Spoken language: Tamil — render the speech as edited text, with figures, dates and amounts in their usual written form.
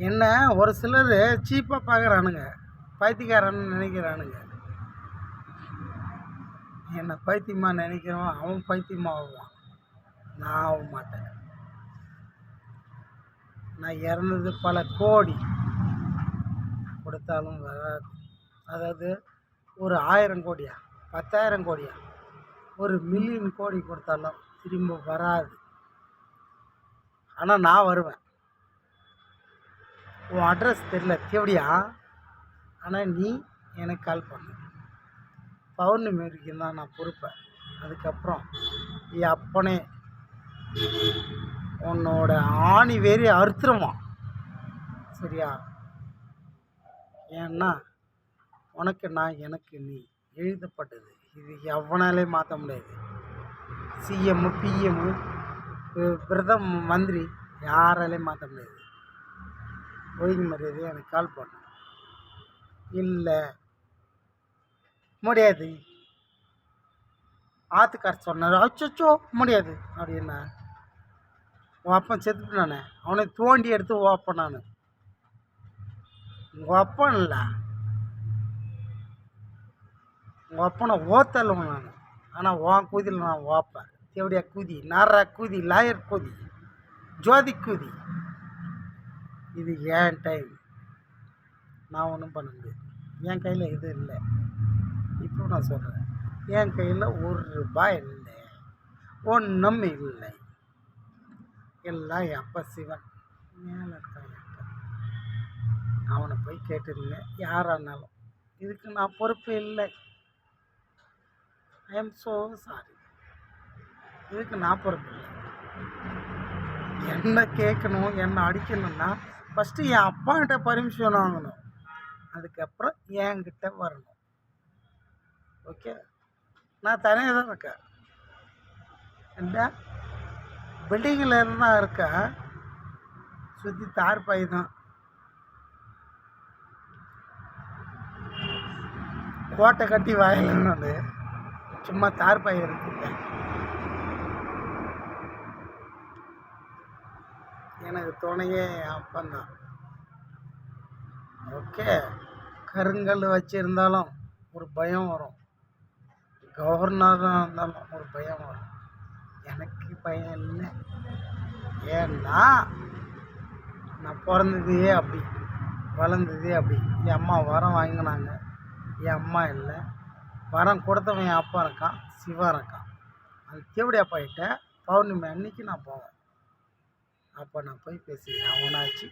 என்ன ஒரு சிலர் சீப்பாக பார்க்குறானுங்க, பைத்தியக்காரன்னு நினைக்கிறானுங்க. என்னை பைத்தியமாக நினைக்கிறவன் அவன் பைத்தியமாக ஆகுவான், நான் ஆக மாட்டேன். நான் இறந்தது பல கோடி கொடுத்தாலும் வராது. அதாவது ஒரு 1000 கோடியா, 10,000 கோடியா, ஒரு மில்லியன் கோடி கொடுத்தாலும் திரும்ப வராது. ஆனால் நான் வருவேன். உன் அட்ரஸ் தெரியல தேவடியா, ஆனால் நீ எனக்கு கால் பண்ணு. பௌர்ணமி வரைக்கும் தான் நான் பொறுப்பேன். அதுக்கப்புறம் என் அப்பனே உன்னோட ஆணி வேறி அறுத்துருவான், சரியா? ஏன்னா உனக்கு நான், எனக்கு நீ எழுதப்பட்டது. இது எவனாலே மாற்ற முடியாது. சிஎம், பிஎம், பிரதம மந்திரி யாராலே மாற்ற முடியாது. ஒழுங்கு மரியாதை எனக்கு கால் பண்ண. இல்லை முடியாது, ஆத்துக்கார் சொன்னார், அச்சோ முடியாது அப்படின்னா. உன் அப்பன் செத்துட்டானே, அவனை தோண்டி எடுத்து ஓப்பன். நான் உங்கள் அப்பன் இல்லை, உங்கள் அப்பனை ஓத்தல்லுவேன் நான். ஆனால் உன் கூதியில் நான் ஓப்பேன். எப்படியா கூதி, நாரா கூதி, லாயர் கூதி, ஜோதி கூதி. இது ஏன் டைம், நான் ஒன்றும் பண்ண முடியாது. என் கையில் இது இல்லை. இப்போ நான் சொல்கிறேன், என் கையில் ₹1 இல்லை, ஒன்றும் இல்லை. எல்லாம் என் அப்பா சிவன் மேலே இருக்கான். என் அப்பா, அவனை போய் கேட்டுருங்க யாரானாலும். இதுக்கு நான் பொறுப்பு இல்லை. I am so sorry. இதுக்கு நான் பொறுப்பு இல்லை. என்ன கேட்கணும், என்ன அடிக்கணும்னா ஃபஸ்ட்டு என் அப்பாக்கிட்ட பர்மிஷன் வாங்கணும், அதுக்கப்புறம் என்கிட்ட வரணும். ஓகே, நான் தனியாக தான் இருக்கேன். என்ன பில்டிங்கில் இருந்தால் இருக்கேன், சுற்றி தார்பாய் தான். கோட்டை கட்டி வாயிலன்னு சும்மா தார்பாய் இருக்குங்க. எனக்கு துணையே என் அப்பந்தான். ஓகே, கருங்கல் வச்சுருந்தாலும் ஒரு பயம் வரும், கவர்னராக இருந்தாலும் ஒரு பயம் வரும். எனக்கு பயம் இல்லை. ஏன்னா நான் பிறந்ததே அப்படி, வளர்ந்ததே அப்படி. என் அம்மா வரம் வாங்கினாங்க, என் அம்மா இல்லை. வரம் கொடுத்தவன் என் அப்பா இருக்கான், சிவா இருக்கான். அது தேவடி அப்பாகிட்ட பௌர்ணமி அன்னைக்கு நான் போவேன். அப்போ நான் போய் பேசிக்கிறேன் அவனாச்சு.